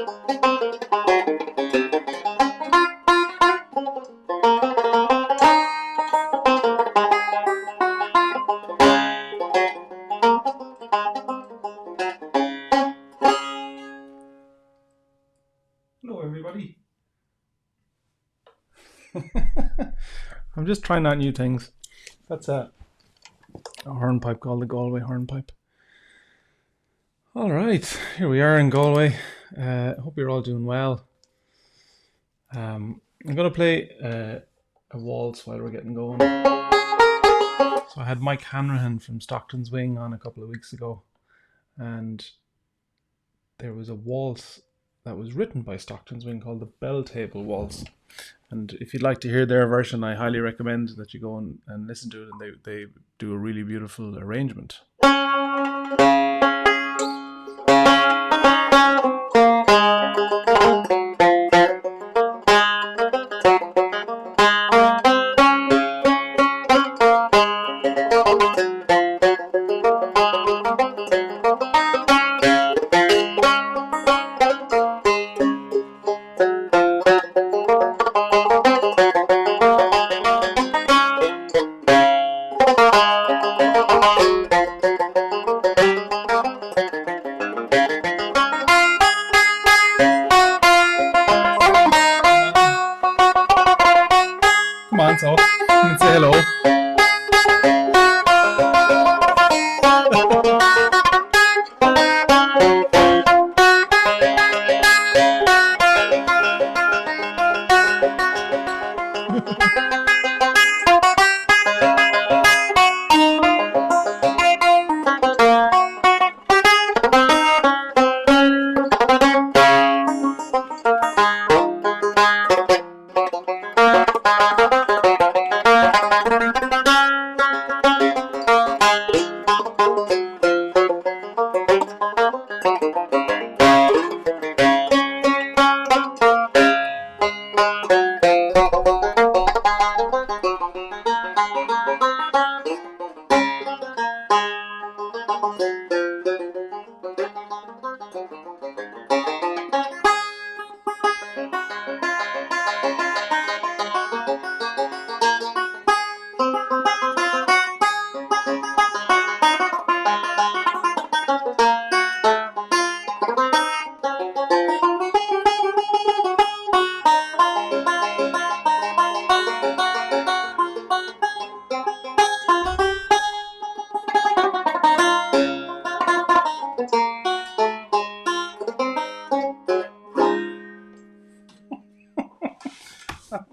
Hello everybody. I'm just trying out new things. That's a hornpipe called the Galway hornpipe. Alright, here we are in Galway. I hope you're all doing well. I'm going to play a waltz while we're getting going. So I had Mike Hanrahan from Stockton's Wing on a couple of weeks ago, and there was a waltz that was written by Stockton's Wing called the Bell Table Waltz. And if you'd like to hear their version, I highly recommend that you go and listen to it, and they do a really beautiful arrangement. Come on, so let's say hello.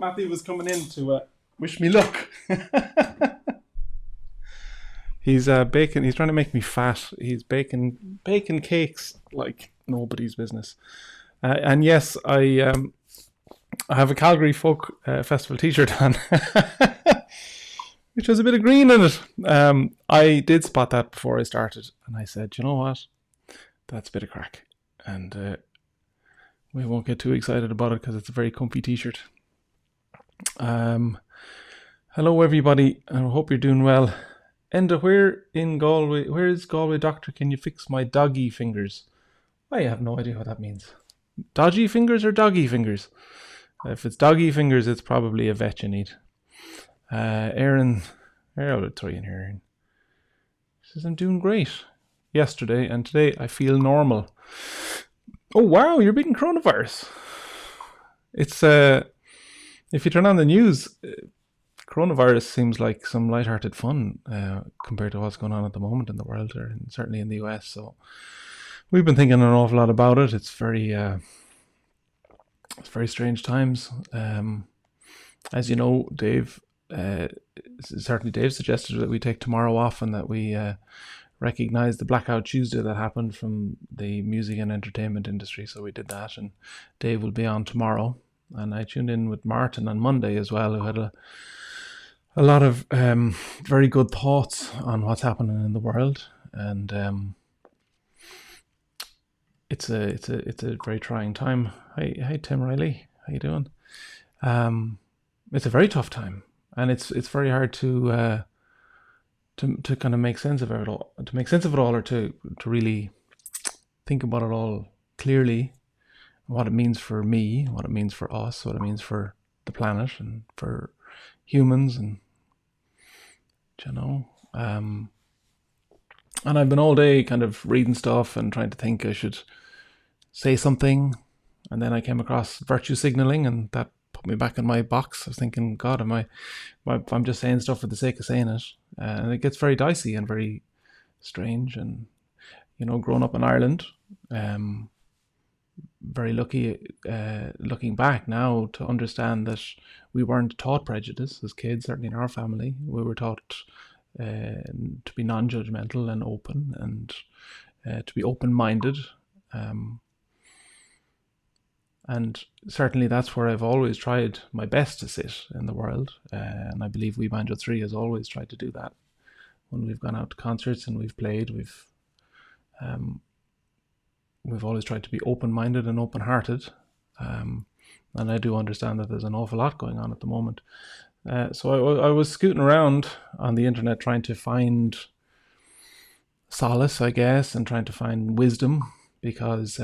Matthew was coming in to wish me luck. He's baking. He's trying to make me fat. He's baking cakes like nobody's business. And yes, I have a Calgary Folk Festival T-shirt on, which has a bit of green in it. I did spot that before I started, and I said, you know what, that's a bit of crack, and we won't get too excited about it because it's a very comfy T-shirt. Hello everybody, I hope you're doing well. Enda, where is Galway doctor? Can you fix my doggy fingers? I have no idea what that means. Dodgy fingers or doggy fingers? If it's doggy fingers, it's probably a vet you need. Aaron, I'll throw you in here, Aaron. He says, I'm doing great. Yesterday and today I feel normal. Oh wow, you're beating coronavirus. It's if you turn on the news, coronavirus seems like some lighthearted fun compared to what's going on at the moment in the world, or certainly in the US. So we've been thinking an awful lot about it. It's very strange times. As you know, Dave suggested that we take tomorrow off and that we recognize the Blackout Tuesday that happened from the music and entertainment industry. So we did that, and Dave will be on tomorrow. And I tuned in with Martin on Monday as well, who had a lot of very good thoughts on what's happening in the world, and it's a very trying time. Hey Tim Riley, how you doing? It's a very tough time, and it's very hard to kind of make sense of it all, or to really think about it all clearly. what it means for me, what it means for us, what it means for the planet and for humans, and and I've been all day kind of reading stuff and trying to think I should say something, and then I came across virtue signaling, and that put me back in my box. I was thinking, God, I'm just saying stuff for the sake of saying it, and it gets very dicey and very strange. And growing up in Ireland, very lucky looking back now to understand that we weren't taught prejudice as kids. Certainly in our family, we were taught to be non-judgmental and open, and to be open-minded. And certainly that's where I've always tried my best to sit in the world. And I believe We Banjo 3 has always tried to do that. When we've gone out to concerts and we've played, we've always tried to be open-minded and open-hearted. And I do understand that there's an awful lot going on at the moment. So I was scooting around on the internet trying to find solace, I guess, and trying to find wisdom, because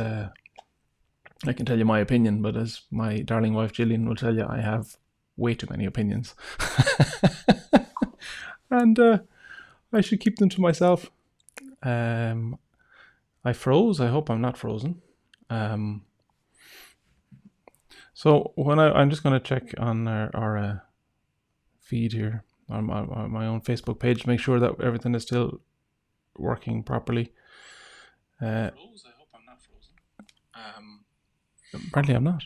I can tell you my opinion, but as my darling wife Gillian will tell you, I have way too many opinions. And I should keep them to myself. I froze. I hope I'm not frozen. So when I'm just going to check on our feed here on my own Facebook page to make sure that everything is still working properly. I hope I'm not frozen. Apparently I'm not.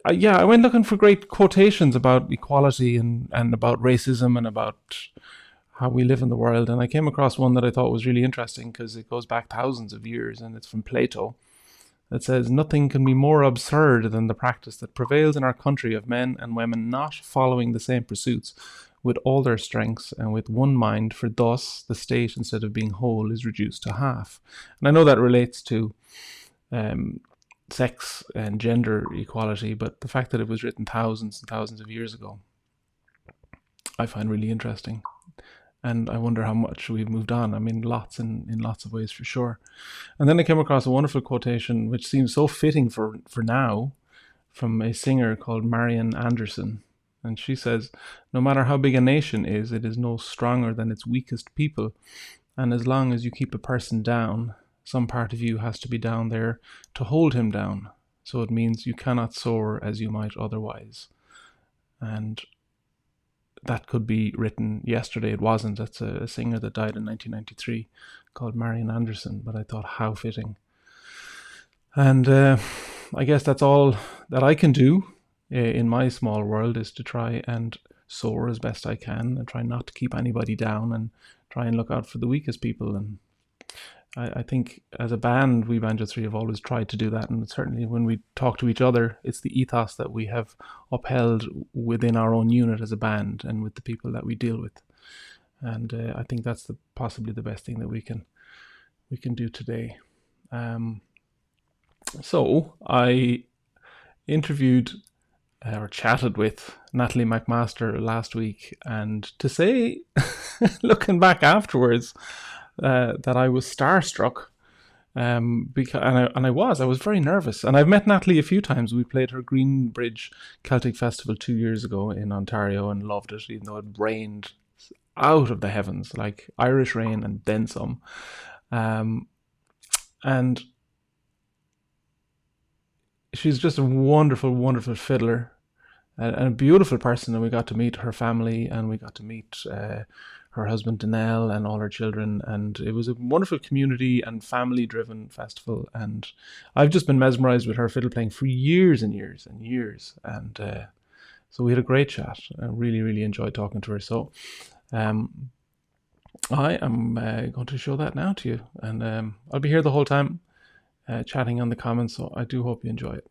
I went looking for great quotations about equality and about racism and about how we live in the world, and I came across one that I thought was really interesting because it goes back thousands of years, and it's from Plato. It says, "Nothing can be more absurd than the practice that prevails in our country of men and women not following the same pursuits with all their strengths and with one mind, for thus the state, instead of being whole, is reduced to half." And I know that relates to sex and gender equality, but the fact that it was written thousands and thousands of years ago, I find really interesting. And I wonder how much we've moved on. I mean, lots in lots of ways, for sure. And then I came across a wonderful quotation, which seems so fitting for now, from a singer called Marian Anderson. And she says, "No matter how big a nation is, it is no stronger than its weakest people. And as long as you keep a person down, some part of you has to be down there to hold him down. So it means you cannot soar as you might otherwise." And that could be written yesterday. It wasn't. That's a singer that died in 1993 called Marian Anderson. But I thought, how fitting. And I guess that's all that I can do in my small world, is to try and soar as best I can and try not to keep anybody down and try and look out for the weakest people. And I think as a band, We Banjo 3 have always tried to do that, and certainly when we talk to each other, it's the ethos that we have upheld within our own unit as a band and with the people that we deal with. And I think that's possibly the best thing that we can do today. So I interviewed or chatted with Natalie MacMaster last week, and to say, looking back afterwards, that I was starstruck, because I was very nervous. And I've met Natalie a few times. We played her Greenbridge Celtic Festival 2 years ago in Ontario and loved it, even though it rained out of the heavens, like Irish rain and then some. And she's just a wonderful, wonderful fiddler and a beautiful person. And we got to meet her family, and we got to meet her husband Danelle and all her children, and it was a wonderful community and family driven festival. And I've just been mesmerized with her fiddle playing for years and years and years, and so we had a great chat. I really, really enjoyed talking to her. So I am going to show that now to you, and I'll be here the whole time chatting on the comments, so I do hope you enjoy it.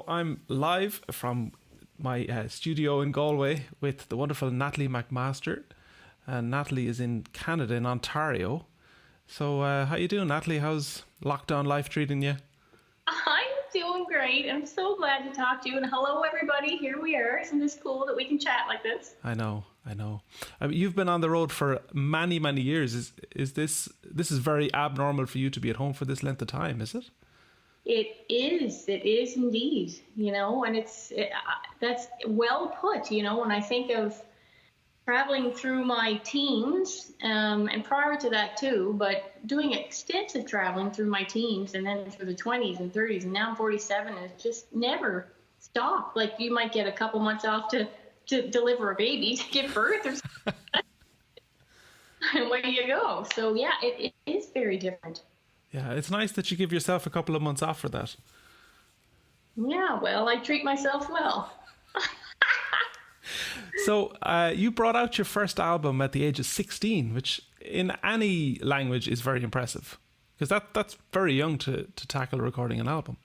I'm live from my studio in Galway with the wonderful Natalie MacMaster. And Natalie is in Canada, in Ontario. So how you doing, Natalie? How's lockdown life treating you? I'm doing great. I'm so glad to talk to you. And hello, everybody. Here we are. Isn't this cool that we can chat like this? I know, I know. I mean, you've been on the road for many, many years. Is this is very abnormal for you to be at home for this length of time? Is it? It is. It is indeed. And that's well put. When I think of traveling through my teens, and prior to that too, but doing extensive traveling through my teens and then through the 20s and 30s, and now I'm 47, and it's just never stopped. Like you might get a couple months off to deliver a baby, to give birth, or something, and away you go. So yeah, it is very different. Yeah, it's nice that you give yourself a couple of months off for that. Yeah, well, I treat myself well. So you brought out your first album at the age of 16, which in any language is very impressive, because that's very young to tackle recording an album.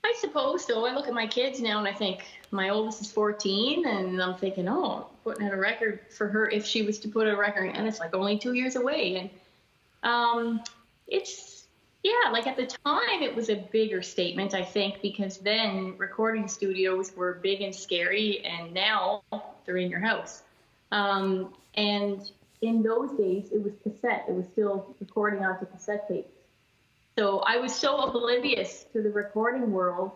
I suppose so. I look at my kids now and I think my oldest is 14, and I'm thinking, oh, putting out a record for her, if she was to put a record, and it's like only 2 years away. And it's, yeah, like at the time it was a bigger statement, I think, because then recording studios were big and scary, and now they're in your house. And in those days, it was cassette. It was still recording onto cassette tapes. So I was so oblivious to the recording world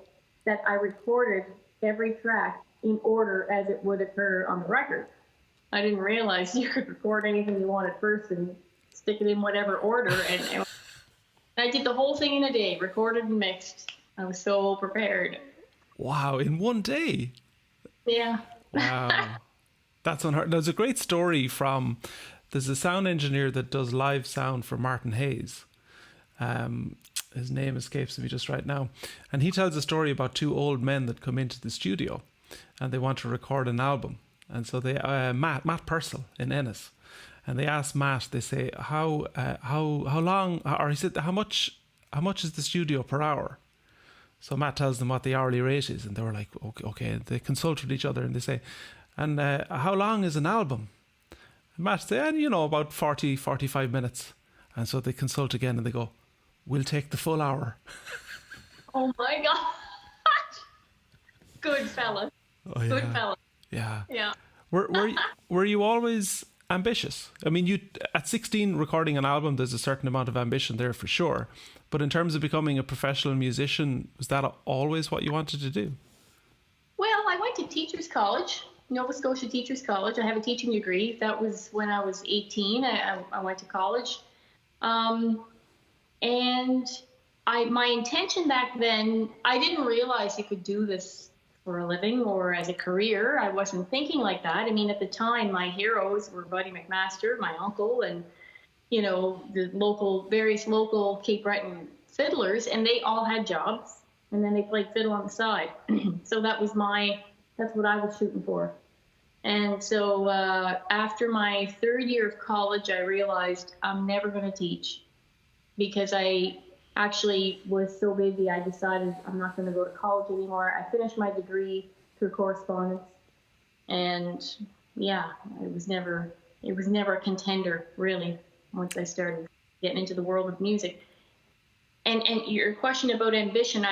that I recorded every track in order as it would occur on the record. I didn't realize you could record anything you wanted first and stick it in whatever order. And I did the whole thing in a day, recorded and mixed. I was so prepared. Wow, in one day? Yeah. Wow. That's unheard. There's a great story there's a sound engineer that does live sound for Martin Hayes. His name escapes me just right now. And he tells a story about two old men that come into the studio and they want to record an album. And so they, Matt Purcell in Ennis, and they ask Matt, they say, how long, or he said, how much is the studio per hour? So Matt tells them what the hourly rate is, and they were like, okay. They consult with each other and they say, and how long is an album? And Matt said, about 45 minutes. And so they consult again and they go, we'll take the full hour. Oh my God. Good fella. Oh, yeah. Good fella. Yeah. Yeah. Were you always ambitious? I mean, you at 16 recording an album, there's a certain amount of ambition there for sure. But in terms of becoming a professional musician, was that always what you wanted to do? Well, I went to Teachers College, Nova Scotia Teachers College. I have a teaching degree. That was when I was 18. I went to college. And my intention back then, I didn't realize you could do this for a living or as a career. I wasn't thinking like that. I mean, at the time, my heroes were Buddy McMaster, my uncle, and, the various local Cape Breton fiddlers, and they all had jobs, and then they played fiddle on the side. So that's what I was shooting for. And so after my third year of college, I realized I'm never going to teach, because I actually was so busy, I decided I'm not going to go to college anymore. I finished my degree through correspondence, and yeah, it was never a contender, really, once I started getting into the world of music. And your question about ambition,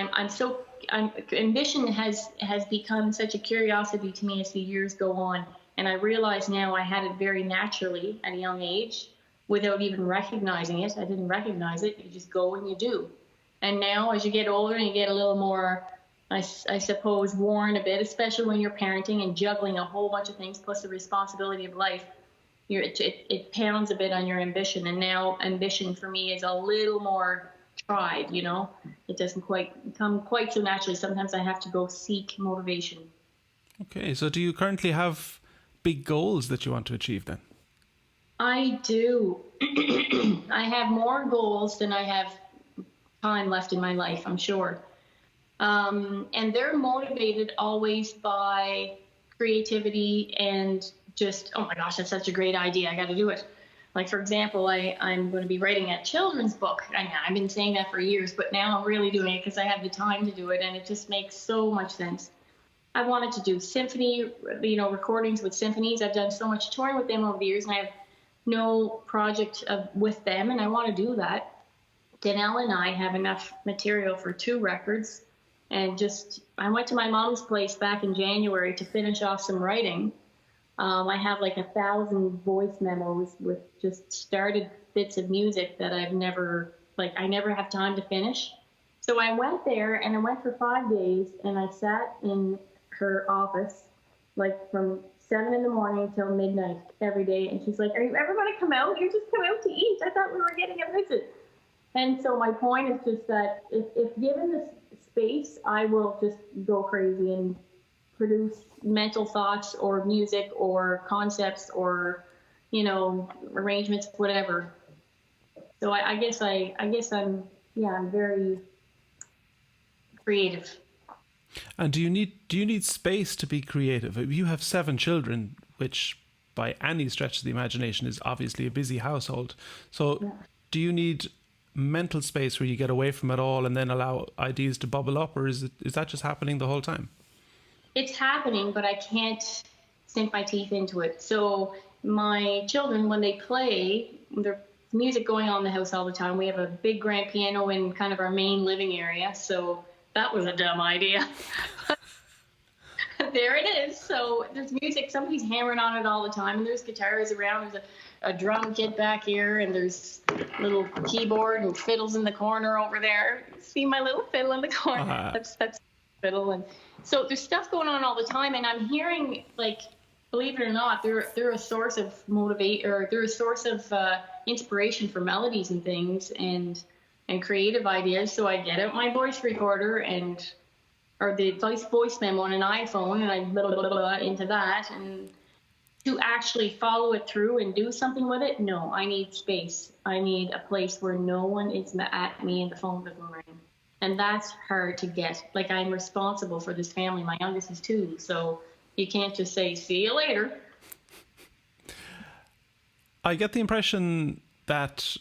ambition has become such a curiosity to me as the years go on, and I realize now I had it very naturally at a young age, without even recognizing it. I didn't recognize it. You just go and you do. And now as you get older and you get a little more, I suppose, worn a bit, especially when you're parenting and juggling a whole bunch of things, plus the responsibility of life, it pounds a bit on your ambition. And now ambition for me is a little more tried, It doesn't come quite so naturally. Sometimes I have to go seek motivation. Okay, so do you currently have big goals that you want to achieve then? I do. I have more goals than I have time left in my life, I'm sure. And they're motivated always by creativity and just, oh my gosh, that's such a great idea, I got to do it. Like, for example, I'm going to be writing a children's book. I've been saying that for years, but now I'm really doing it because I have the time to do it, and it just makes so much sense. I wanted to do symphony, recordings with symphonies. I've done so much touring with them over the years, and I have no project with them, and I want to do that. Danelle and I have enough material for 2 records, and I went to my mom's place back in January to finish off some writing. I have like 1,000 voice memos with just started bits of music that I never have time to finish. So I went there, and I went for 5 days, and I sat in her office like from 7 in the morning till midnight every day. And she's like, "Are you ever going to come out? You just come out to eat. I thought we were getting a visit." And so my point is just that if given the space, I will just go crazy and produce mental thoughts or music or concepts or, arrangements, whatever. So I guess I'm very creative. And do you need space to be creative? You have 7 children, which by any stretch of the imagination is obviously a busy household. So do you need mental space where you get away from it all and then allow ideas to bubble up, or is that just happening the whole time? It's happening, but I can't sink my teeth into it. So my children, when they play, there's music going on in the house all the time. We have a big grand piano in kind of our main living area, so that was a dumb idea. There it is. So there's music. Somebody's hammering on it all the time, and there's guitars around. There's a drum kit back here, and there's little keyboard and fiddles in the corner over there. See my little fiddle in the corner? That's fiddle. And so there's stuff going on all the time, and I'm hearing, like, believe it or not, they're a source of they're a source of inspiration for melodies and things and creative ideas. So I get out my voice recorder or the voice memo on an iPhone, and I blah, blah, blah, into that. And to actually follow it through and do something with it, no, I need space. I need a place where no one is at me and the phone doesn't ring. And that's hard to get. Like, I'm responsible for this family. My youngest is 2, so you can't just say, "See you later." I get the impression that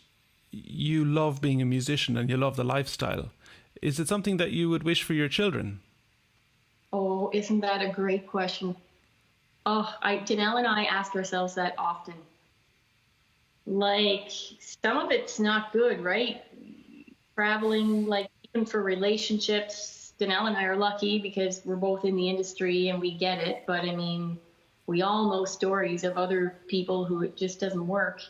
you love being a musician and you love the lifestyle. Is it something that you would wish for your children? Oh, isn't that a great question? Oh, Danelle and I ask ourselves that often. Like, some of it's not good, right? Traveling, like, even for relationships, Danelle and I are lucky because we're both in the industry and we get it. But I mean, we all know stories of other people who it just doesn't work,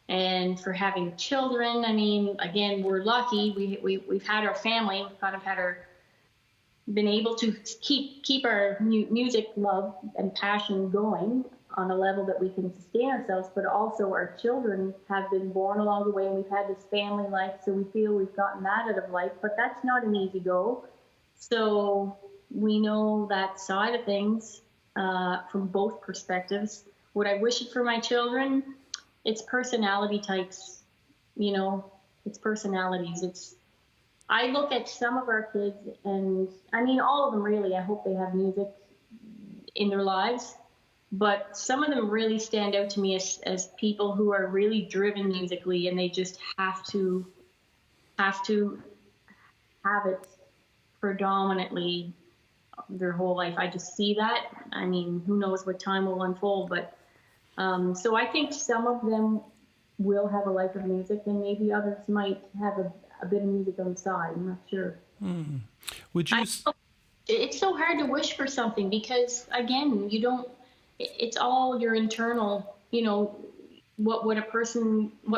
And for having children, I mean, again, we're lucky. We've had our family, we've kind of been able to keep our music love and passion going on a level that we can sustain ourselves, but also our children have been born along the way, and we've had this family life, so we feel we've gotten that out of life, but that's not an easy go. So we know that side of things from both perspectives. Would I wish it for my children? It's personality types, it's personalities. I look at some of our kids, and I mean, all of them really, I hope they have music in their lives, but some of them really stand out to me as people who are really driven musically, and they just have to have it predominantly their whole life. I just see that. I mean, who knows what time will unfold, but so I think some of them will have a life of music, and maybe others might have a bit of music on the side. I'm not sure. Would you? It's so hard to wish for something because, again, it's all your internal, what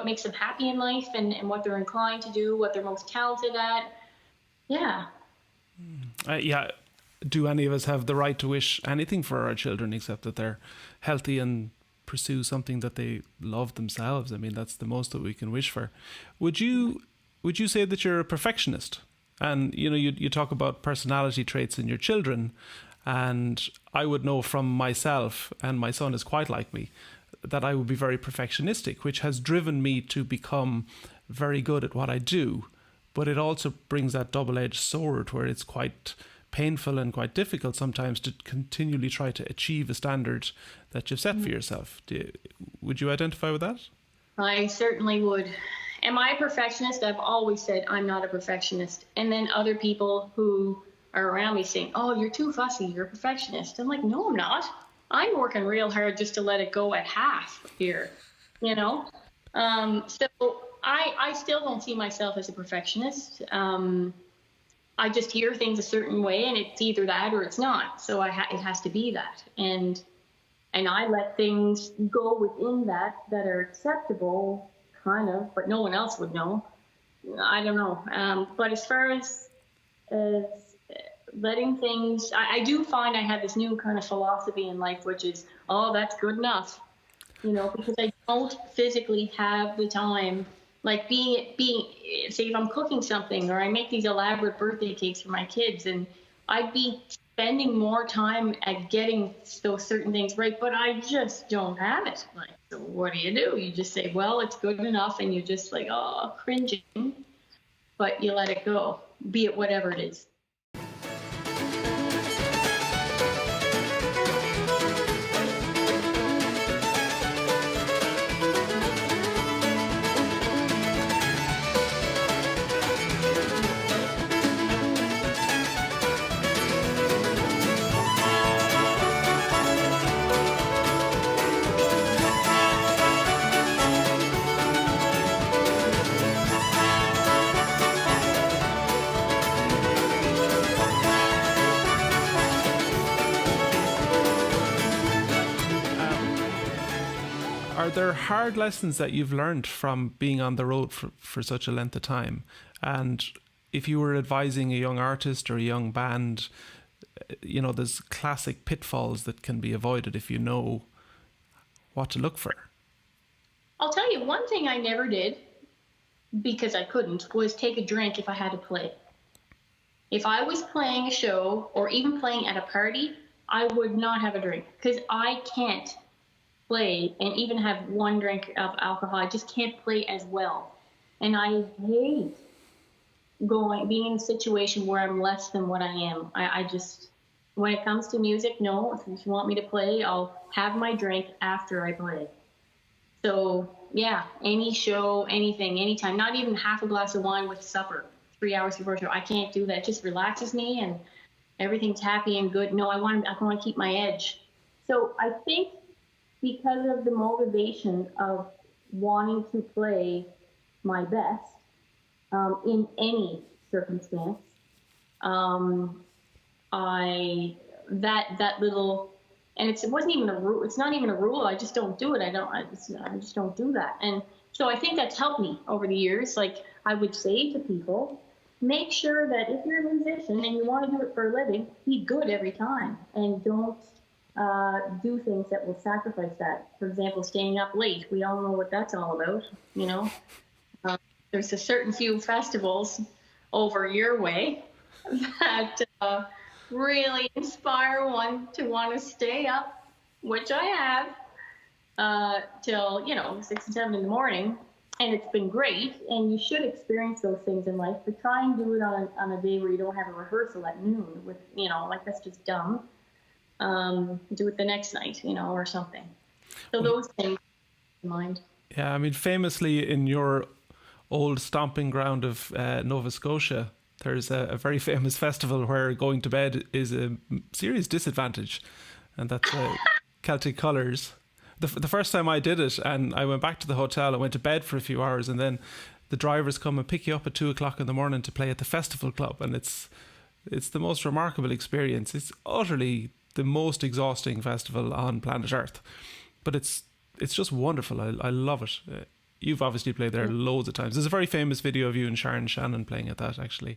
makes them happy in life and what they're inclined to do, what they're most talented at. Yeah. Yeah. Do any of us have the right to wish anything for our children except that they're healthy and pursue something that they love themselves? I mean, that's the most that we can wish for. Would you say that you're a perfectionist? And, you talk about personality traits in your children, and I would know from myself, and my son is quite like me, that I would be very perfectionistic, which has driven me to become very good at what I do. But it also brings that double-edged sword where it's quite painful and quite difficult sometimes to continually try to achieve a standard that you've set for yourself. Would you identify with that? I certainly would. Am I a perfectionist? I've always said I'm not a perfectionist. And then other people who are around me saying, oh, you're too fussy, you're a perfectionist. I'm like, no, I'm not. I'm working real hard just to let it go at half here, you know? So I still don't see myself as a perfectionist. I just hear things a certain way, and it's either that or it's not. So it has to be that. And I let things go within that are acceptable, kind of, but no one else would know. I don't know. But as far as letting things, I do find I have this new kind of philosophy in life, which is, oh, that's good enough, you know, because I don't physically have the time. Like being, say if I'm cooking something or I make these elaborate birthday cakes for my kids, and I'd be spending more time at getting those certain things right, but I just don't have it. Like, so what do? You just say, well, it's good enough, and you're just like, oh, cringing, but you let it go, be it whatever it is. Are there hard lessons that you've learned from being on the road for such a length of time? And if you were advising a young artist or a young band, you know, there's classic pitfalls that can be avoided if you know what to look for. I'll tell you, one thing I never did, because I couldn't, was take a drink if I had to play. If I was playing a show or even playing at a party, I would not have a drink, because I can't play and even have one drink of alcohol. I just can't play as well. And I hate being in a situation where I'm less than what I am. I just, when it comes to music, no, if you want me to play, I'll have my drink after I play. So yeah, any show, anything, anytime, not even half a glass of wine with supper, 3 hours before a show. I can't do that. It just relaxes me and everything's happy and good. No, I want to keep my edge. So I think because of the motivation of wanting to play my best in any circumstance, that little, and it wasn't even a rule. It's not even a rule. I just don't do it. I just don't do that. And so I think that's helped me over the years. Like I would say to people, make sure that if you're a musician and you want to do it for a living, be good every time, and don't do things that will sacrifice that. For example, staying up late. We all know what that's all about, you know. There's a certain few festivals over your way that really inspire one to want to stay up, which I have, till, 6 and 7 in the morning. And it's been great, and you should experience those things in life, but try and do it on a day where you don't have a rehearsal at noon with, like that's just dumb. Do it the next night, or something. So those things in mind. Yeah, I mean, famously in your old stomping ground of Nova Scotia, there's a very famous festival where going to bed is a serious disadvantage, and that's Celtic Colours. The first time I did it, and I went back to the hotel, I went to bed for a few hours, and then the drivers come and pick you up at 2:00 in the morning to play at the festival club, and it's the most remarkable experience. It's utterly the most exhausting festival on planet Earth, but it's just wonderful. I love it. You've obviously played there loads of times. There's a very famous video of you and Sharon Shannon playing at that, actually.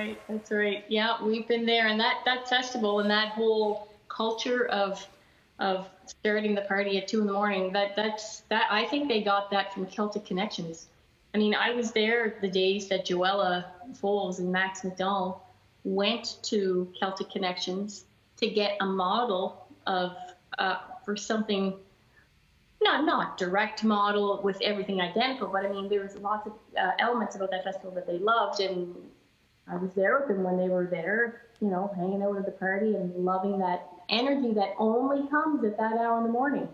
right. That's right. Yeah, we've been there, and that festival and that whole culture of starting the party at 2 in the morning. That I think they got that from Celtic Connections. I mean, I was there the days that Joella Foles and Max McDonald went to Celtic Connections to get a model of for something, not direct model with everything identical, but I mean, there was lots of elements about that festival that they loved, and I was there with them when they were there, hanging out at the party and loving that energy that only comes at that hour in the morning.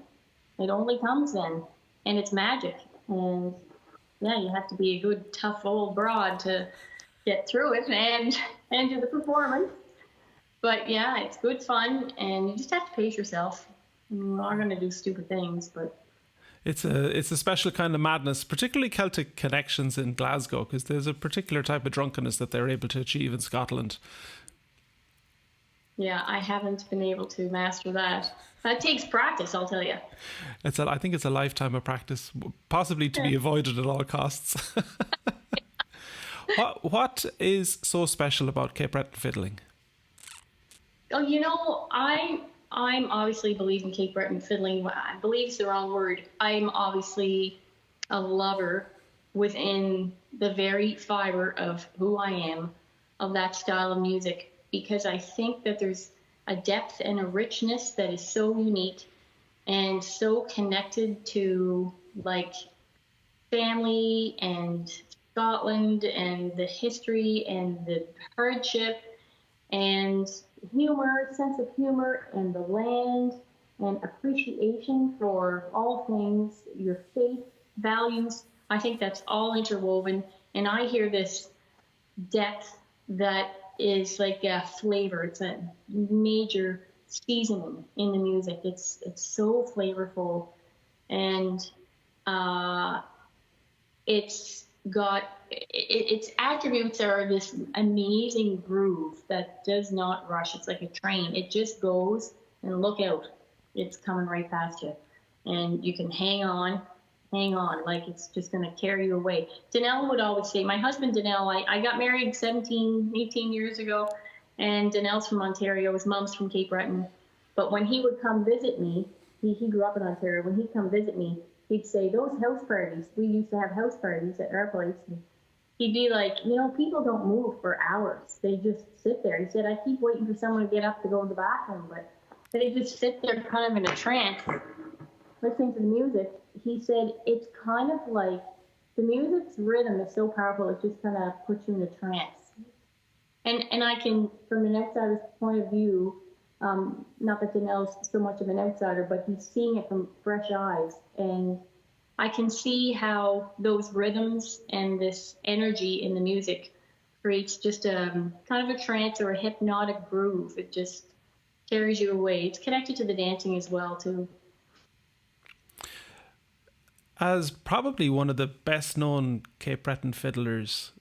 It only comes then, and it's magic. And yeah, you have to be a good, tough old broad to get through it and do the performance. But yeah, it's good fun, and you just have to pace yourself. We're not going to do stupid things, but it's a special kind of madness, particularly Celtic Connections in Glasgow, because there's a particular type of drunkenness that they're able to achieve in Scotland. Yeah, I haven't been able to master that. That takes practice, I'll tell you. I think it's a lifetime of practice, possibly to be avoided at all costs. What is so special about Cape Breton fiddling? Oh, I'm obviously believe in Cape Breton fiddling. I believe it's the wrong word. I'm obviously a lover within the very fiber of who I am, of that style of music, because I think that there's a depth and a richness that is so unique and so connected to like family and Scotland and the history and the hardship and humor, sense of humor, and the land, and appreciation for all things, your faith, values. I think that's all interwoven, and I hear this depth that is like a flavor. It's a major seasoning in the music. It's so flavorful, and its attributes are this amazing groove that does not rush. It's like a train. It just goes, and look out. It's coming right past you. And you can hang on, like it's just going to carry you away. Danelle would always say, my husband Danelle, I got married 17, 18 years ago, and Danelle's from Ontario. His mom's from Cape Breton. But when he would come visit me, he grew up in Ontario. When he'd come visit me, he'd say, those house parties, we used to have house parties at our place. And he'd be like, people don't move for hours. They just sit there. He said, I keep waiting for someone to get up to go to the bathroom, but they just sit there kind of in a trance, listening to the music. He said, it's kind of like the music's rhythm is so powerful, it just kind of puts you in a trance. And I can, from an outsider's point of view, not that Danelle's so much of an outsider, but he's seeing it from fresh eyes. And I can see how those rhythms and this energy in the music creates just a kind of a trance or a hypnotic groove. It just carries you away. It's connected to the dancing as well, too. As probably one of the best known Cape Breton fiddlers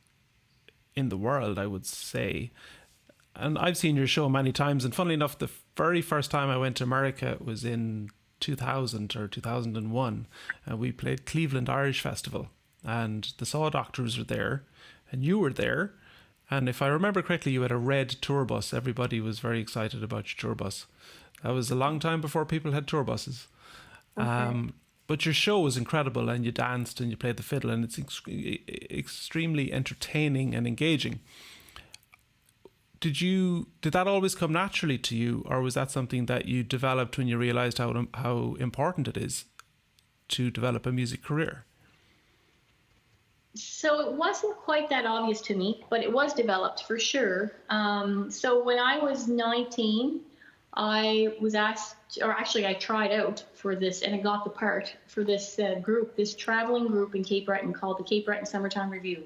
in the world, I would say. And I've seen your show many times. And funnily enough, the very first time I went to America was in 2000 or 2001. And we played Cleveland Irish Festival. And the Saw Doctors were there. And you were there. And if I remember correctly, you had a red tour bus. Everybody was very excited about your tour bus. That was a long time before people had tour buses. Okay. But your show was incredible, and you danced and you played the fiddle, and it's extremely entertaining and engaging. Did that always come naturally to you, or was that something that you developed when you realized how important it is to develop a music career? So it wasn't quite that obvious to me, but it was developed for sure. So when I was 19, I was asked, or actually I tried out for this, and I got the part for this group, this traveling group in Cape Breton called the Cape Breton Summertime Review.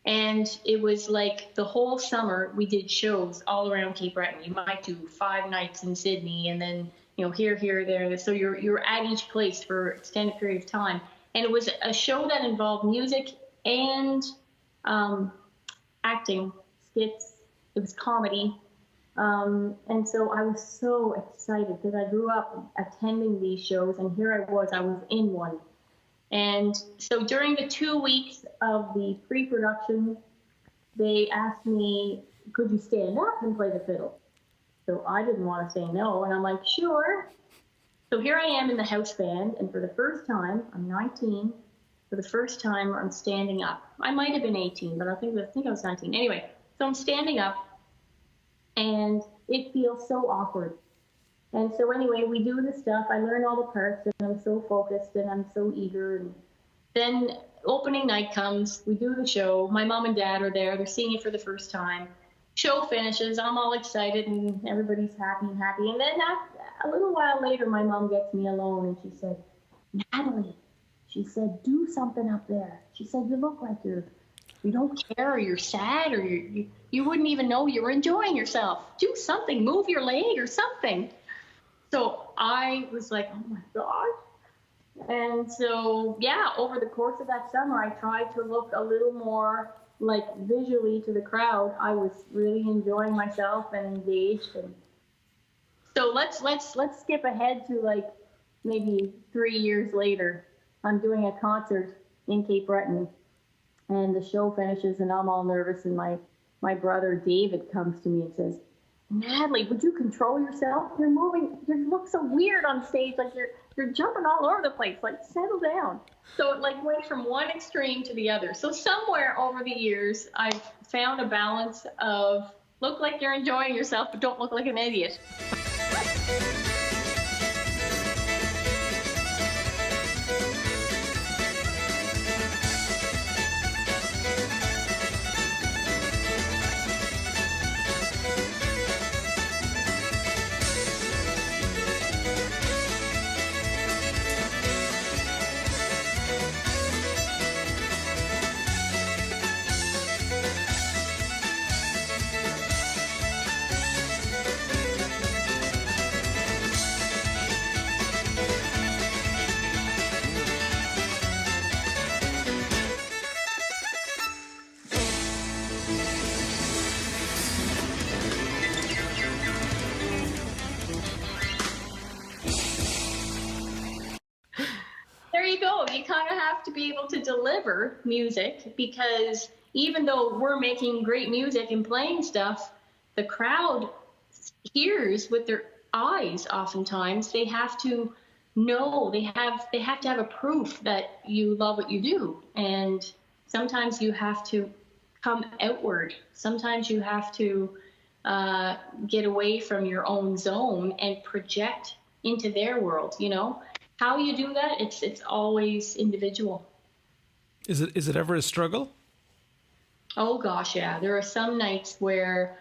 And it was like the whole summer we did shows all around Cape Breton. You might do 5 nights in Sydney, and then here, there. So you're at each place for an extended period of time. And it was a show that involved music and acting, skits. It was comedy. And so I was so excited because I grew up attending these shows, and here I was in one. And so during the 2 weeks of the pre-production, they asked me, could you stand up and play the fiddle? So I didn't want to say no, and I'm like, sure. So here I am in the house band, and for the first time, I'm 19. For the first time, I'm standing up. I might have been 18, but I think I was 19. Anyway, so I'm standing up, and it feels so awkward. And so anyway, we do the stuff. I learn all the parts, and I'm so focused, and I'm so eager. And then opening night comes. We do the show. My mom and dad are there. They're seeing it for the first time. Show finishes. I'm all excited, and everybody's happy. And then a little while later, my mom gets me alone, and she said, Natalie, she said, do something up there. She said, you look like you don't care, or you're sad, or you wouldn't even know you were enjoying yourself. Do something. Move your leg or something. So I was like, oh my gosh. And so, yeah, over the course of that summer, I tried to look a little more like visually to the crowd. I was really enjoying myself and engaged. And so let's skip ahead to like maybe 3 years later. I'm doing a concert in Cape Breton, and the show finishes, and I'm all nervous. And my brother David comes to me and says, Natalie, would you control yourself? You're moving. You look so weird on stage. Like you're jumping all over the place. Like, settle down. So it like went from one extreme to the other. So somewhere over the years, I've found a balance of look like you're enjoying yourself, but don't look like an idiot. There you go. You kind of have to be able to deliver music, because even though we're making great music and playing stuff, the crowd hears with their eyes. Oftentimes they have to know, they have to have a proof that you love what you do. And sometimes you have to come outward. Sometimes you have to get away from your own zone and project into their world, you know. How you do that, it's always individual. Is it ever a struggle? Oh gosh, yeah. There are some nights where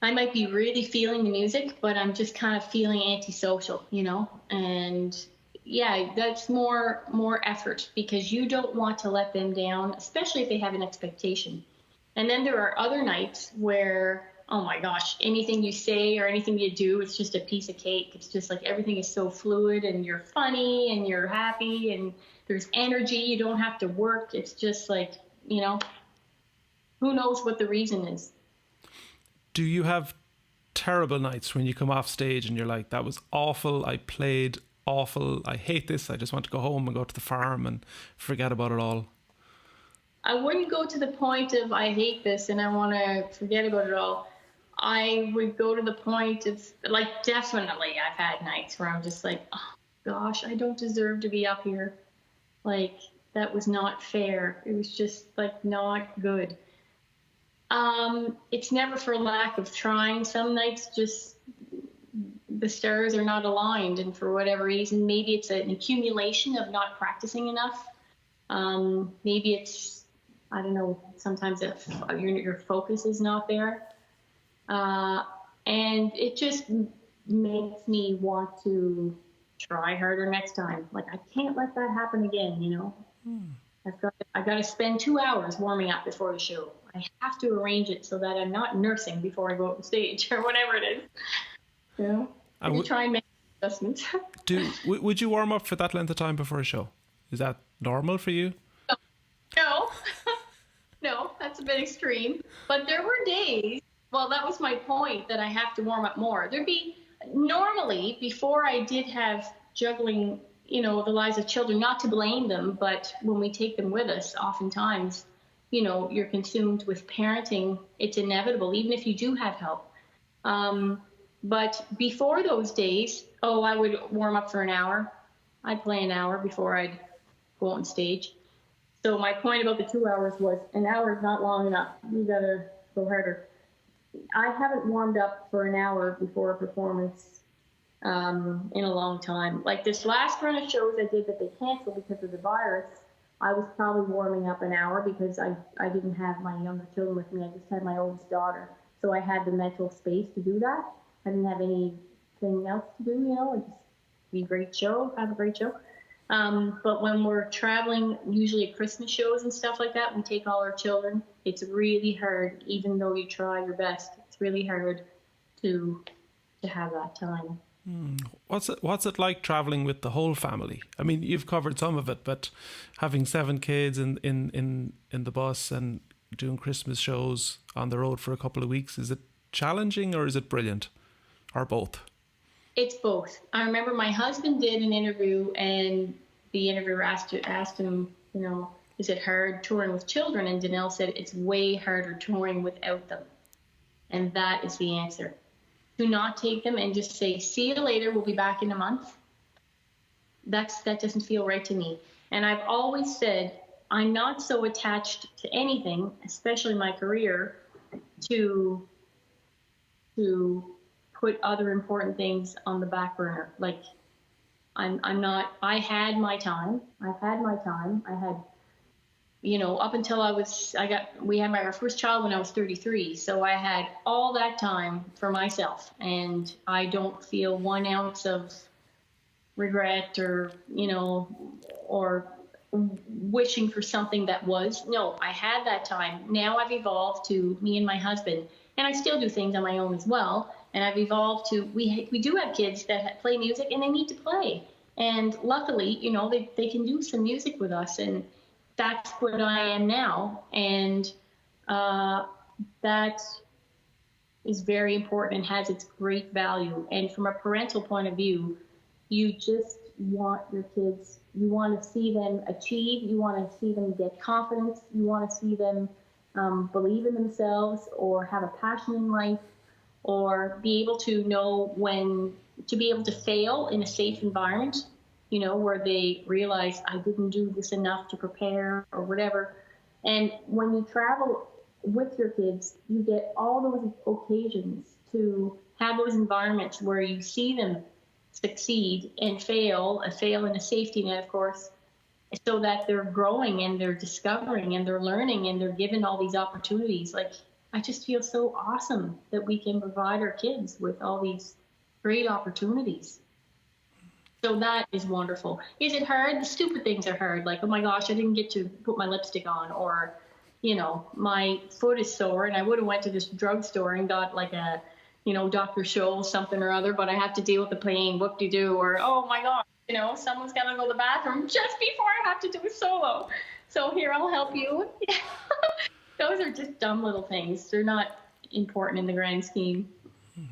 I might be really feeling the music, but I'm just kind of feeling antisocial, you know. And yeah, that's more effort, because you don't want to let them down, especially if they have an expectation. And then there are other nights where, oh my gosh, anything you say or anything you do, it's just a piece of cake. It's just like everything is so fluid, and you're funny and you're happy and there's energy. You don't have to work. It's just like, you know, who knows what the reason is. Do you have terrible nights when you come off stage and you're like, that was awful, I played awful, I hate this, I just want to go home and go to the farm and forget about it all? I wouldn't go to the point of I hate this and I want to forget about it all. I would go to the point of, like, definitely I've had nights where I'm just like, oh gosh, I don't deserve to be up here. Like, that was not fair. It was just like not good. It's never for lack of trying. Some nights just the stars are not aligned, and for whatever reason, maybe it's an accumulation of not practicing enough. Maybe it's, I don't know, sometimes if your focus is not there. And it just makes me want to try harder next time. Like, I can't let that happen again, you know? I've got to spend 2 hours warming up before the show. I have to arrange it so that I'm not nursing before I go on stage or whatever it is. You know? I try and make adjustments. Would you warm up for that length of time before a show? Is that normal for you? No. No, that's a bit extreme. But there were days, well, that was my point, that I have to warm up more. There'd be, normally, before I did have juggling, you know, the lives of children, not to blame them, but when we take them with us, oftentimes you're consumed with parenting, it's inevitable, even if you do have help. But before those days, I would warm up for an hour. I'd play an hour before I'd go on stage. So my point about the 2 hours was an hour is not long enough. You gotta go harder. I haven't warmed up for an hour before a performance in a long time. Like this last run of shows I did that they canceled because of the virus, I was probably warming up an hour because I didn't have my younger children with me. I just had my oldest daughter. So I had the mental space to do that. I didn't have anything else to do, just be a great show, have a great show. But when we're traveling, usually at Christmas shows and stuff like that, we take all our children. It's really hard, even though you try your best. It's really hard to have that time. What's it like traveling with the whole family? I mean, you've covered some of it, but having 7 kids in the bus and doing Christmas shows on the road for a couple of weeks, is it challenging or is it brilliant, or both? It's both. I remember my husband did an interview, and the interviewer asked him, is it hard touring with children? And Danelle said it's way harder touring without them. And that is the answer. Do not take them and just say, see you later, we'll be back in a month. That doesn't feel right to me. And I've always said, I'm not so attached to anything, especially my career, to put other important things on the back burner. Like, I'm not, I had my time. I've had my time. I had, up until we had our first child when I was 33. So I had all that time for myself, and I don't feel 1 ounce of regret or wishing for something that was. No, I had that time. Now I've evolved to me and my husband, and I still do things on my own as well. And I've evolved to, we do have kids that play music and they need to play. And luckily, they can do some music with us, and that's what I am now. And that is very important and has its great value. And from a parental point of view, you just want your kids, you want to see them achieve, you want to see them get confidence, you want to see them believe in themselves or have a passion in life, or be able to know when to be able to fail in a safe environment, where they realize I didn't do this enough to prepare or whatever. And when you travel with your kids, you get all those occasions to have those environments where you see them succeed and fail in a safety net, of course, so that they're growing and they're discovering and they're learning and they're given all these opportunities. Like, I just feel so awesome that we can provide our kids with all these great opportunities. So that is wonderful. Is it hard? The stupid things are hard. Like, oh my gosh, I didn't get to put my lipstick on, or, my foot is sore and I would have went to this drugstore and got like a, Dr. Scholl something or other, but I have to deal with the plane, whoop-de-doo, or, oh my gosh, someone's got to go to the bathroom just before I have to do a solo. So here, I'll help you. Those are just dumb little things. They're not important in the grand scheme.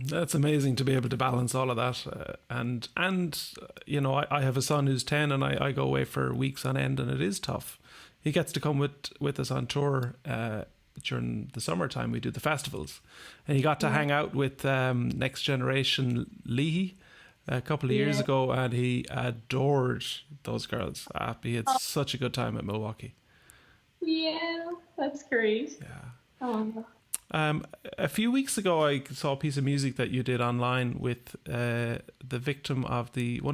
That's amazing to be able to balance all of that. And I have a son who's 10 and I go away for weeks on end, and it is tough. He gets to come with us on tour during the summertime. We do the festivals. And he got to hang out with Next Generation Leahy a couple of years ago, and he adored those girls. He had such a good time at Milwaukee. Yeah, that's great. Yeah. A few weeks ago, I saw a piece of music that you did online with one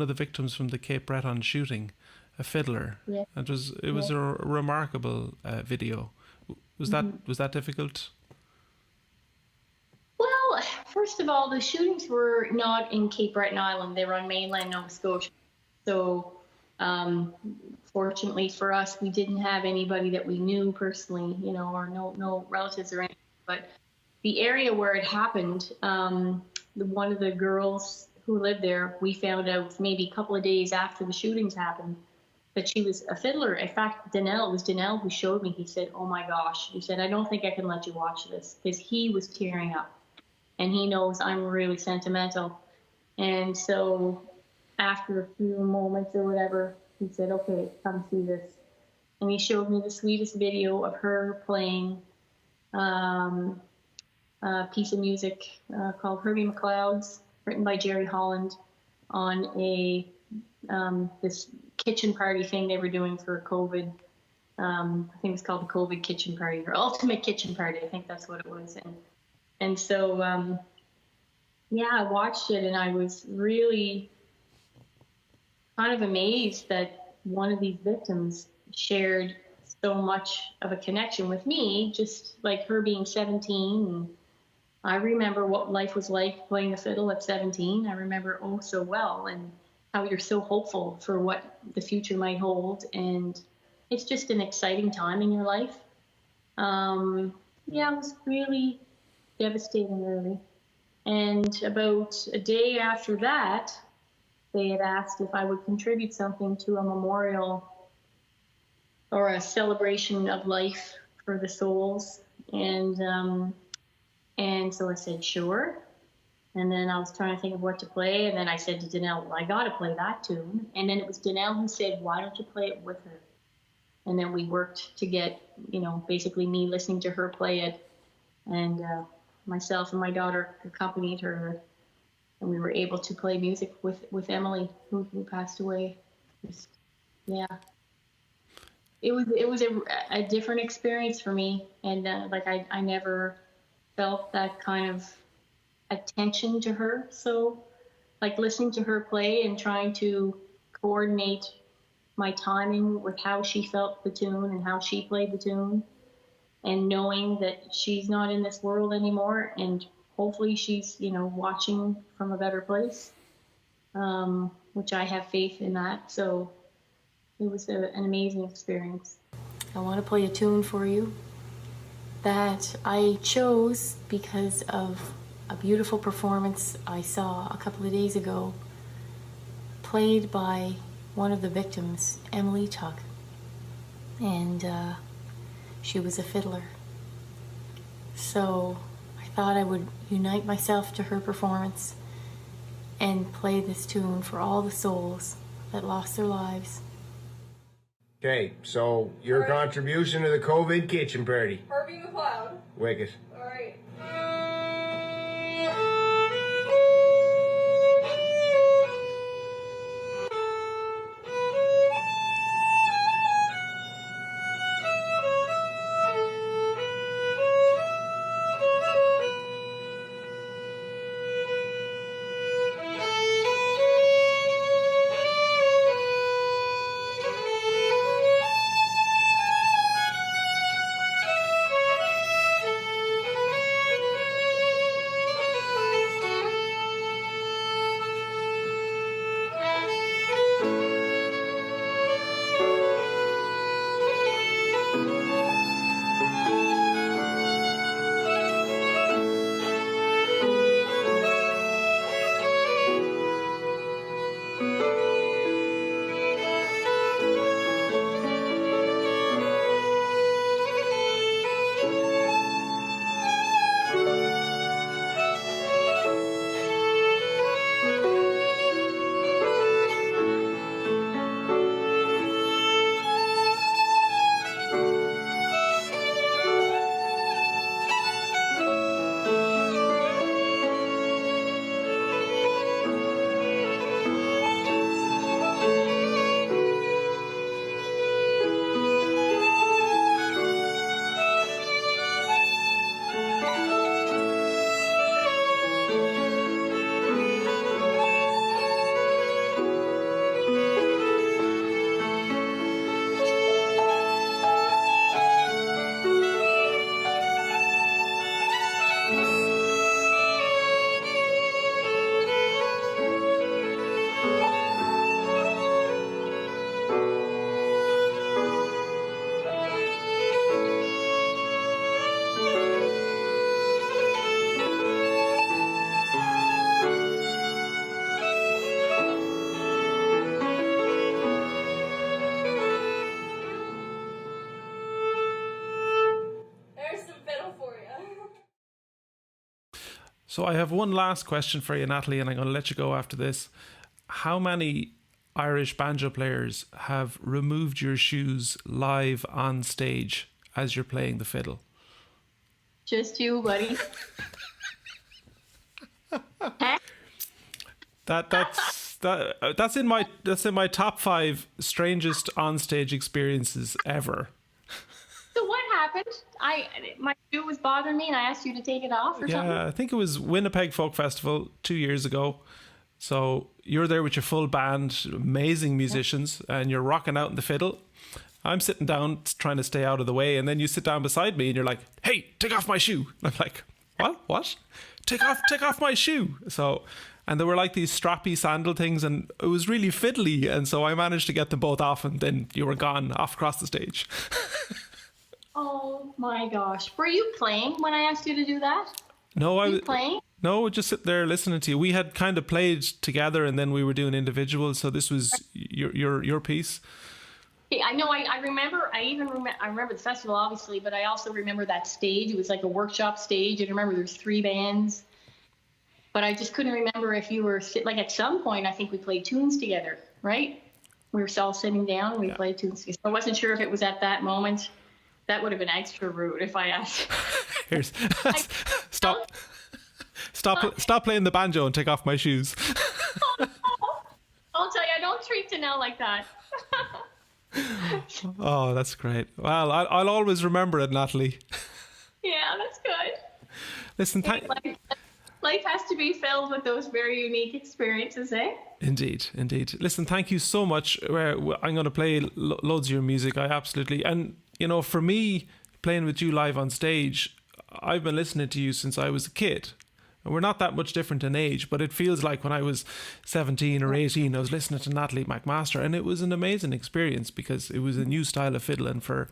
of the victims from the Cape Breton shooting, a fiddler. Yeah. It was a remarkable video. Was that difficult? Well, first of all, the shootings were not in Cape Breton Island; they were on mainland Nova Scotia. So, fortunately for us, we didn't have anybody that we knew personally, or no relatives or anything. But the area where it happened, one of the girls who lived there, we found out maybe a couple of days after the shootings happened that she was a fiddler. In fact, it was Danelle who showed me. He said, oh my gosh. He said, I don't think I can let you watch this, because he was tearing up. And he knows I'm really sentimental. And so after a few moments or whatever, he said, okay, come see this. and he showed me the sweetest video of her playing a piece of music called Herbie McLeod's, written by Jerry Holland, on a this kitchen party thing they were doing for COVID. I think it's called the COVID kitchen party, or ultimate kitchen party. I think that's what it was. And so, yeah, I watched it, and I was really kind of amazed that one of these victims shared so much of a connection with me, just like her being 17. And I remember what life was like playing the fiddle at 17. I remember oh so well, and how you're so hopeful for what the future might hold. And it's just an exciting time in your life. Yeah, it was really devastating, really. And about a day after that, they had asked if I would contribute something to a memorial or a celebration of life for the souls. And so I said, sure. And then I was trying to think of what to play. And then I said to Danelle, well, I got to play that tune. And then it was Danelle who said, why don't you play it with her? And then we worked to get, basically me listening to her play it. And myself and my daughter accompanied her. And we were able to play music with Emily, who passed away. Just, yeah. It was a different experience for me. And I never felt that kind of attention to her. So like listening to her play and trying to coordinate my timing with how she felt the tune and how she played the tune, and knowing that she's not in this world anymore, and hopefully she's, watching from a better place, which I have faith in that. So it was an amazing experience. I want to play a tune for you that I chose because of a beautiful performance I saw a couple of days ago, played by one of the victims, Emily Tuck, and she was a fiddler. So I thought I would unite myself to her performance and play this tune for all the souls that lost their lives. Okay, so your contribution to the COVID kitchen party. Herbie McLeod. Wicked. All right. So I have one last question for you, Natalie, and I'm going to let you go after this. How many Irish banjo players have removed your shoes live on stage as you're playing the fiddle? Just you, buddy. That's in my top 5 strangest onstage experiences ever. So what happened? My shoe was bothering me, and I asked you to take it off or something. Yeah, I think it was Winnipeg Folk Festival 2 years ago. So you're there with your full band, amazing musicians, and you're rocking out in the fiddle. I'm sitting down trying to stay out of the way, and then you sit down beside me and you're like, "Hey, take off my shoe." And I'm like, What? Take off my shoe. So, and there were like these strappy sandal things, and it was really fiddly, and so I managed to get them both off, and then you were gone off across the stage. Oh my gosh. Were you playing when I asked you to do that? No, Were you playing? No, just sit there listening to you. We had kind of played together, and then we were doing individuals. So this was your piece. Yeah, I know. I remember. I remember the festival, obviously, but I also remember that stage. It was like a workshop stage, and I remember there's 3 bands. But I just couldn't remember if you were like at some point. I think we played tunes together, right? We were all sitting down. And we played tunes together. So I wasn't sure if it was at that moment. That would have been extra rude if I asked. Here's Stop playing the banjo and take off my shoes. I'll tell you, I don't treat Danelle like that. Oh, that's great. Well, I'll always remember it, Natalie. Yeah, that's good. Listen, life has to be filled with those very unique experiences, eh? Indeed. Listen, thank you so much. I'm going to play loads of your music. I absolutely, and for me, playing with you live on stage, I've been listening to you since I was a kid. And we're not that much different in age, but it feels like when I was 17 or 18, I was listening to Natalie MacMaster, and it was an amazing experience because it was a new style of fiddling for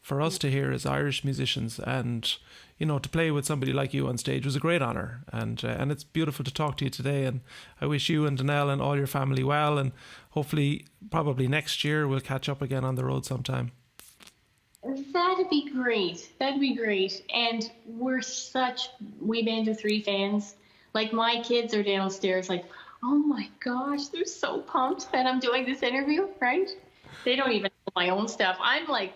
us to hear as Irish musicians, and to play with somebody like you on stage was a great honour, and it's beautiful to talk to you today, and I wish you and Danelle and all your family well, and hopefully probably next year we'll catch up again on the road sometime. That'd be great. And we Banjo 3 fans. Like, my kids are downstairs like, oh my gosh, they're so pumped that I'm doing this interview, right? They don't even know my own stuff. I'm like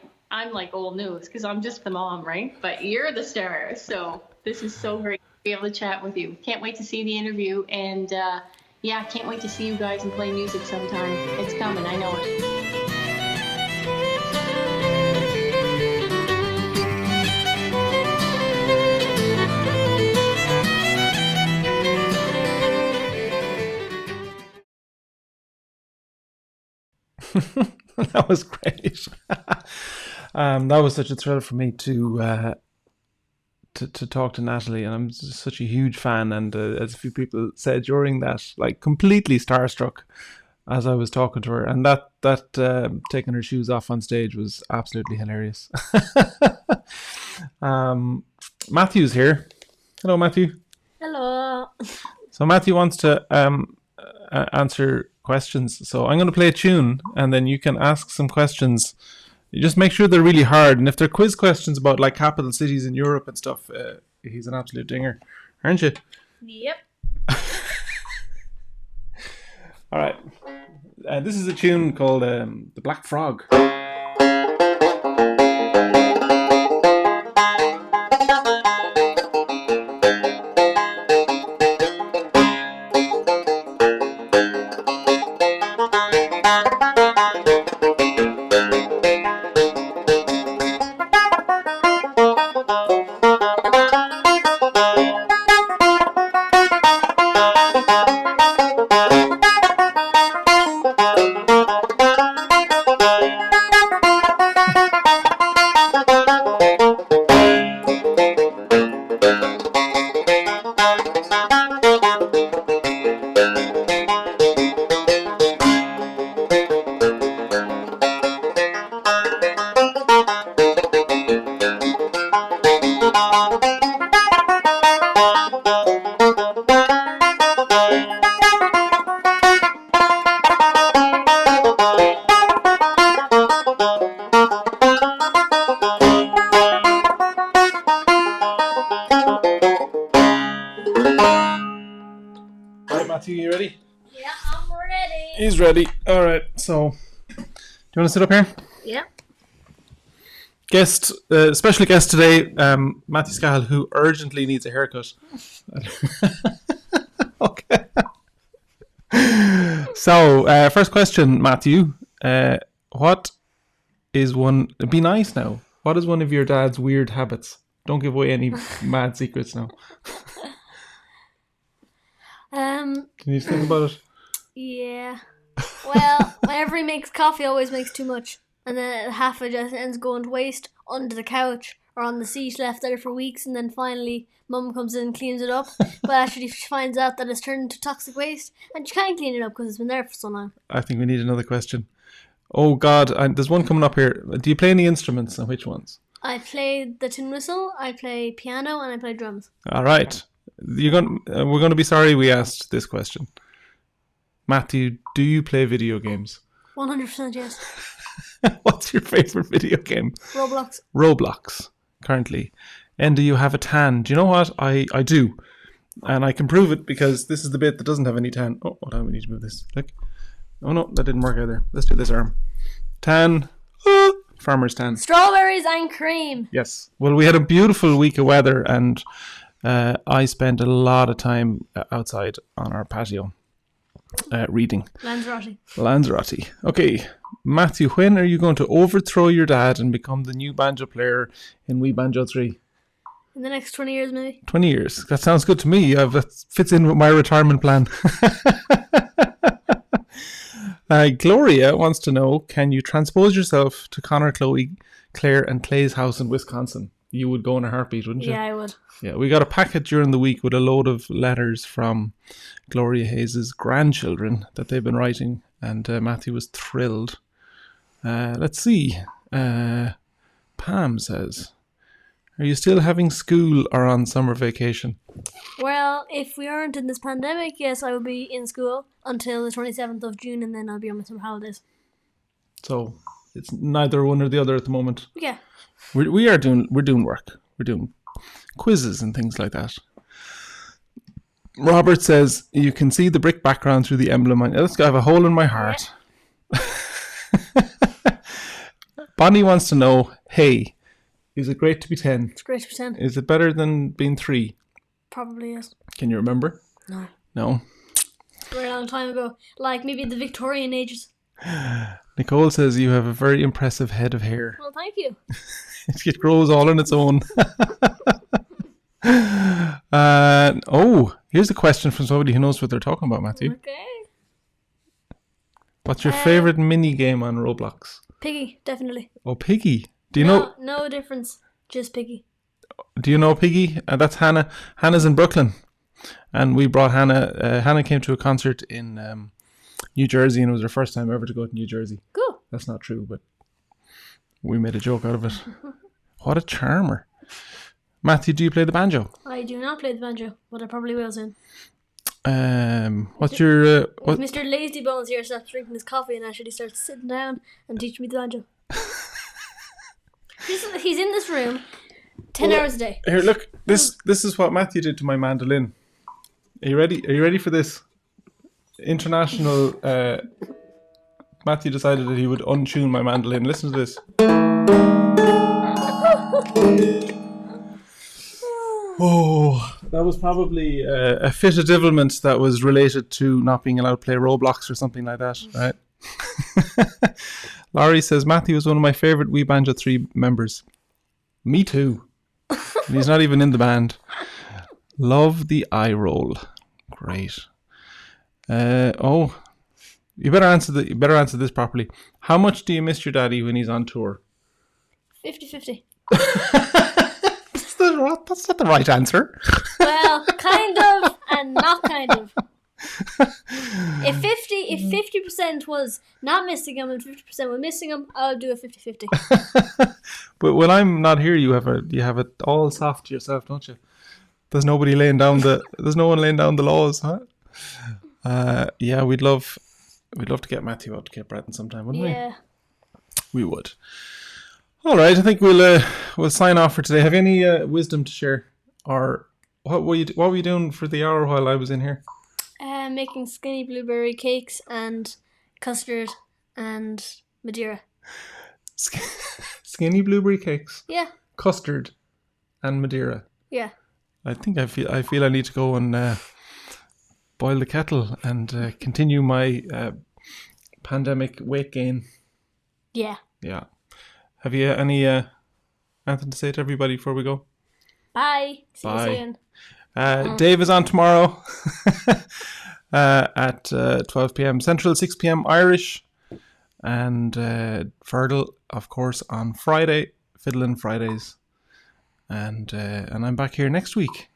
old news because I'm just the mom, right? But you're the star. So this is so great to be able to chat with you. Can't wait to see the interview. And can't wait to see you guys and play music sometime. It's coming, I know it. That was great. That was such a thrill for me to talk to Natalie, and I'm just such a huge fan. And as a few people said during that, like, completely starstruck as I was talking to her. And that taking her shoes off on stage was absolutely hilarious. Matthew's here. Hello, Matthew. Hello. So Matthew wants to answer questions. So I'm going to play a tune, and then you can ask some questions. You just make sure they're really hard, and if they're quiz questions about like capital cities in Europe and stuff, he's an absolute dinger, aren't you? Yep. All right. This is a tune called The Black Frog. Matthew, you ready? Yeah, I'm ready. He's ready. All right. So, do you want to sit up here? Yeah. Guest, special guest today, Matthew Scahill, who urgently needs a haircut. Okay. So, first question, Matthew. What is one? Be nice now. What is one of your dad's weird habits? Don't give away any mad secrets now. Can you think about it? Yeah. Well, whenever he makes coffee, he always makes too much. And then half of it just ends going to waste under the couch or on the seat left there for weeks. And then finally, Mum comes in and cleans it up. But actually, she finds out that it's turned into toxic waste. And she can't clean it up because it's been there for so long. I think we need another question. Oh, God. There's one coming up here. Do you play any instruments and which ones? I play the tin whistle, I play piano, and I play drums. All right. We're going to be sorry we asked this question. Matthew, do you play video games? 100% yes. What's your favorite video game? Roblox. Roblox, currently. And do you have a tan? Do you know what? I do. And I can prove it because this is the bit that doesn't have any tan. Oh, hold on, we need to move this. Look. Oh no, that didn't work either. Let's do this arm. Tan. Farmer's tan. Strawberries and cream. Yes. Well, we had a beautiful week of weather and I spent a lot of time outside on our patio reading. Lanzarote. Okay. Matthew, when are you going to overthrow your dad and become the new banjo player in Wee Banjo 3? In the next 20 years, maybe. 20 years. That sounds good to me. That fits in with my retirement plan. Gloria wants to know, can you transpose yourself to Connor, Chloe, Claire and Clay's house in Wisconsin? You would go in a heartbeat, wouldn't you? Yeah, I would. Yeah, we got a packet during the week with a load of letters from Gloria Hayes' grandchildren that they've been writing, and Matthew was thrilled. Let's see. Pam says, are you still having school or on summer vacation? Well, if we aren't in this pandemic, yes, I will be in school until the 27th of June, and then I'll be on my summer holidays. So it's neither one or the other at the moment. Yeah. We're doing work. We're doing quizzes and things like that. Robert says, you can see the brick background through the emblem. I have a hole in my heart. Yeah. Bonnie wants to know, hey, is it great to be 10? It's great to be 10. Is it better than being 3? Probably yes. Can you remember? No. No? A very long time ago. Like maybe the Victorian ages. Nicole says you have a very impressive head of hair. Well, thank you. It grows all on its own. Here's a question from somebody who knows what they're talking about, Matthew. Okay. What's your favourite mini game on Roblox? Piggy, definitely. Oh, Piggy. Do you know? No difference. Just Piggy. Do you know Piggy? That's Hannah. Hannah's in Brooklyn. And we brought Hannah. Hannah came to a concert in New Jersey, and it was her first time ever to go to New Jersey. Cool. That's not true, but we made a joke out of it. What a charmer. Matthew, do you play the banjo? I do not play the banjo, but I probably will soon. What's your... If Mr. Lazybones here starts drinking his coffee and actually starts sitting down and teaching me the banjo. He's in this room 10 hours a day. Here, look. This is what Matthew did to my mandolin. Are you ready? Are you ready for this? International... Matthew decided that he would untune my mandolin. Listen to this. Oh, that was probably a fit of devilment that was related to not being allowed to play Roblox or something like that, right? Laurie says, Matthew is one of my favourite Wee Banjo 3 members. Me too. And he's not even in the band. Love the eye roll. Great. You better answer this properly. How much do you miss your daddy when he's on tour? 50-50. That's not the right answer. Well, kind of and not kind of. If 50% was not missing him and 50% was missing him, I'll do a 50-50. But when I'm not here, you have it all soft to yourself, don't you? There's no one laying down the laws, huh? Yeah, we'd love to get Matthew out to Cape Breton sometime, wouldn't we? Yeah. We would. All right, I think we'll sign off for today. Have you any wisdom to share, or what were you doing for the hour while I was in here? Making skinny blueberry cakes and custard, and Madeira. Skinny blueberry cakes, Yeah, custard, and Madeira. yeah. I think I feel I need to go and boil the kettle and continue my pandemic weight gain. Yeah. Yeah. Have you any anything to say to everybody before we go? Bye. See Bye. you soon. Dave is on tomorrow at 12 p.m. Central, 6 p.m. Irish. And Fiddle, of course, on Friday. Fiddling Fridays. And I'm back here next week.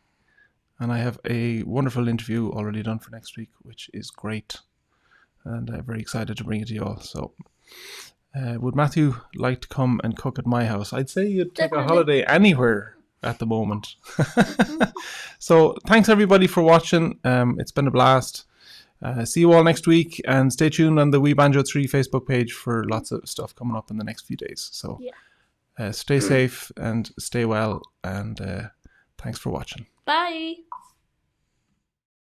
And I have a wonderful interview already done for next week, which is great. And I'm very excited to bring it to you all. So, would Matthew like to come and cook at my house? I'd say you'd take a holiday anywhere at the moment. So, thanks everybody for watching. It's been a blast. See you all next week. And stay tuned on the We Banjo 3 Facebook page for lots of stuff coming up in the next few days. So, stay safe and stay well. And thanks for watching. Bye.